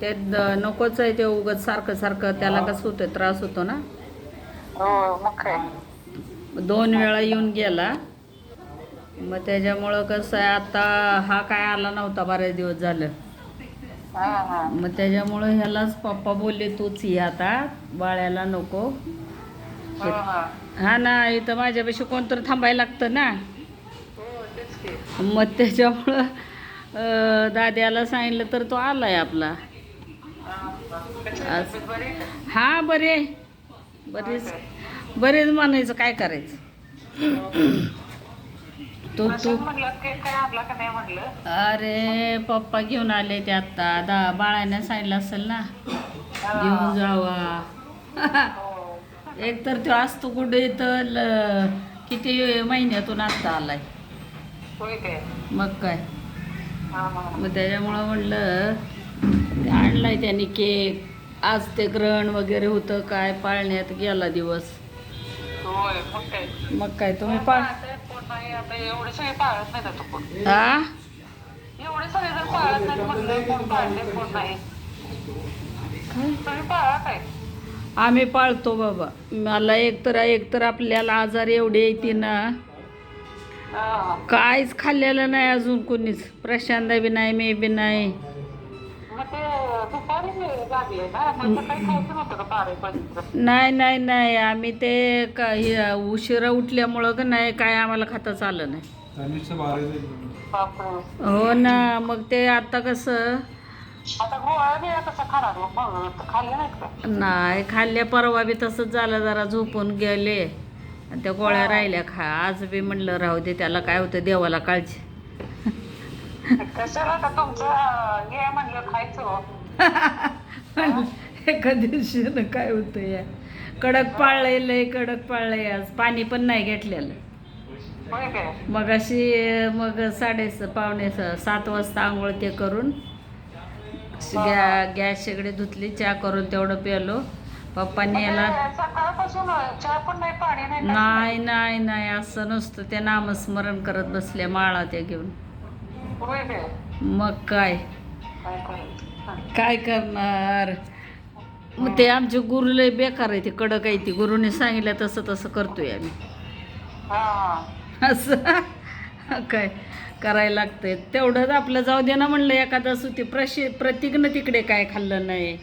ते नकोच आहे ते उगाच सारखं सारखं त्याला कसं होतं त्रास होतो ना. हो मग काय. 2 वेळा येऊन गेला. मग त्याच्यामुळं कसं आहे आता हा काय आला नव्हता बरेच दिवस झालं. हा हा मग त्याच्यामुळं ह्यालाच पप्पा बोलले तूच ये आता बाळ्याला नको. हा हा हा ना इथं माझ्यापाशी कोणतरी थांबायला लागतं ना. हो तेच की. मग त्याच्यामुळं दाद्याला सांगितलं तर तो आलाय आपला. हा हा कशी आहे आज तब्येत बरी आहे का? हा बरे होय बरेच काय. बरेच म्हणायचं काय करायचं. हो हो. तू प्रशांत म्हणलं केक काय आणला का नाही म्हणलं. अरे पप्पा घेऊन आले ते आत्ता बाळाने सांगितलं असेल ना हा घेऊन जावा. हो एक तर तो असतो कुठे तर किती महिन्यातून आत्ता आलाय. होय काय. मग काय. हा हा मग त्याच्यामुळं म्हणलं ते आणलाय त्याने केक. आज ते ग्रहण वगैरे होतं काय पाळण्यात गेला दिवस. होय मग काय. मग काय तुम्ही कोण पाळतंय कोण नाही आता एवढे सगळे पाळत नाही आता कोण. हा एवढे सगळे जर पाळत नाहीत म्हणलं कोण पाळते कोण नाही. तुम्ही पाळा काय. आम्ही पाळतो बाबा. मला एकतर आपल्याला आजार एवढे येते ना हा काहीच खाल्लेलं नाही अजून कोणीच. प्रशांत बी नाही मी बी नाही. मग ते दुपारी लागले ना मग सकाळी खायचं नव्हतं का बारापर्यंत. नाही नाही नाही आम्ही ते उशिरा उठल्यामुळं का नाही काय आम्हाला खाताच आलं नाही. बापरे. हो ना मग ते आता कसं आता गोळ्या बिळ्या कसं खाणार मग खाल्ले नाहीत का. नाही खाल्ल्या परवा बी तसंच झालं जरा झोपून गेले आणि त्या गोळ्या राहिल्या आज बी म्हणलं राहू दे त्याला काय होतं देवाला काळजी. कशाला का तुमचं हे म्हणलं खायचं हो. एका दिवशीनं काय होतं या कडक पाळलंय लय कडक पाळलंय आज पाणी पण नाही घेतलेलं. होय काय. मग मग 7:30 वाजता आंघोळ ते करून गॅस शेगडी धुतली चहा करून तेवढं प्यालो. पप्पांनी याला सकाळपासून चहा पण नाही पाणी नाही काहीच नाही नाही नाही असं नसतं ते नामस्मरण करत बसल्या माळा त्या घेऊन. होय काय. मग काय काय करायचं. काय करणार. मग ते आमचे गुरु लय बेकार आहे ते कडक आहे ती गुरुने सांगितलं तसं तसं करतोय आम्ही. हा हा असं काय करायला लागतंय तेवढंच आपलं जाऊ दे ना म्हणलं एखादं सुती प्रतीकनं तिकडे काय खाल्लं नाही.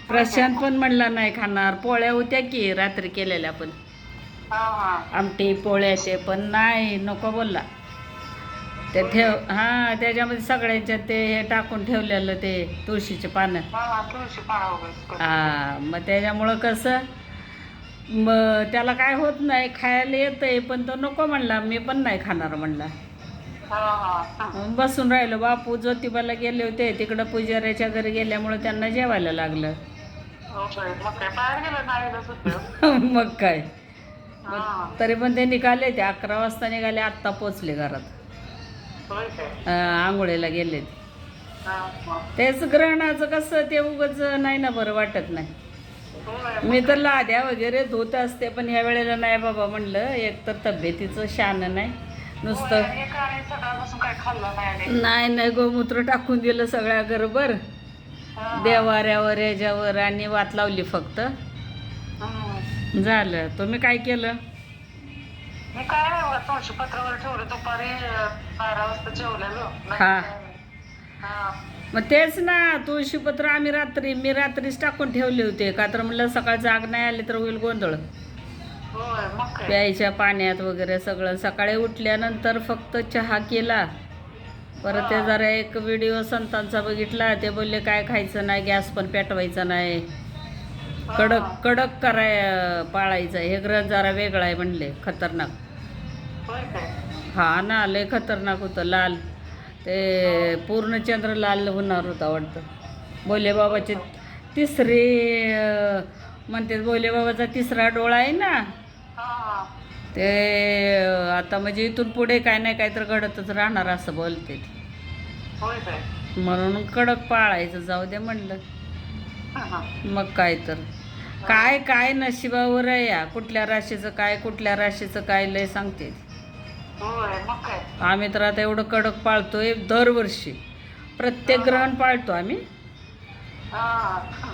प्रशांत पण म्हणला नाही खाणार. पोळ्या होत्या की रात्री केलेल्या पण हा हा आमटी पोळ्या ते पण नाही नको बोलला. ते हां त्याच्यामध्ये सगळ्यांच्या ते हे टाकून ठेवलेलं ते तुळशीचे पानं. हा तुळशी पानं वगैरे. हां मग त्याच्यामुळं कसं मग त्याला काय होत नाही खायला येतंय पण तो नको म्हणला. मी पण नाही खाणार म्हणला. हा हा बसून राहिलो. बापू ज्योतिबाला गेले होते तिकडं पुजाऱ्याच्या घरी गेल्यामुळं त्यांना जेवायला लागलं. हो काय. मग काय बाहेर गेलं नाही सुद्धा. मग काय हा तरी पण ते निघाले ते 11 वाजता निघाले आत्ता पोचले घरात. होय काय. आंघोळीला गेले. हा हा तेच ग्रहणाचं कसं ते उगाच नाही ना बरं वाटत नाही. होय. मी तर लाद्या वगैरे धुत असते पण ह्या वेळेला नाही बाबा म्हणलं. एक तर तब्येतीचं शान नाही नुसतं एक आणि सकाळपासून काय खाल्लं नाही. नाही नाही गोमूत्र टाकून दिलं सगळ्या घरभर देवाऱ्यावर याच्यावर आणि वात लावली फक्त झालं. तुम्ही काय केलं. मी काय नाही बघा तुळशी पत्रावर ठेवलं दुपारी 12 वाजता जेवलेलो. हा हा मग तेच ना तुळशीपत्र मी रात्रीच टाकून ठेवले होते का तर म्हणलं सकाळचं आग नाही आली तर होईल गोंधळ. होय मग काय. प्यायच्या पाण्यात वगैरे सगळं. सकाळी उठल्यानंतर फक्त चहा केला. परत ते जरा एक व्हिडिओ संतांचा बघितला. ते बोलले काय खायचं नाही गॅस पण पेटवायचा नाही कडक पाळायचं. हे ग्रह जरा वेगळा आहे म्हणले खतरनाक. होय काय. हा ना लय खतरनाक होतं. लाल ते पूर्ण चंद्र लाल होणार होता वाटतं. भोले बाबाचे तिसरे म्हणते भोले बाबाचा तिसरा डोळा आहे ना हा ते आता म्हणजे इथून पुढे काय नाही काय तर घडतच राहणार असं बोलते. होय काय. म्हणून कडक पाळायचं जाऊ दे म्हणलं. हा मग काय तर काय नशिबावर आहे या कुठल्या राशीचं काय लय सांगते. होय मग काय. आम्ही तर आता एवढं कडक पाळतोय दरवर्षी. प्रत्येक ग्रहण पाळतो आम्ही. हा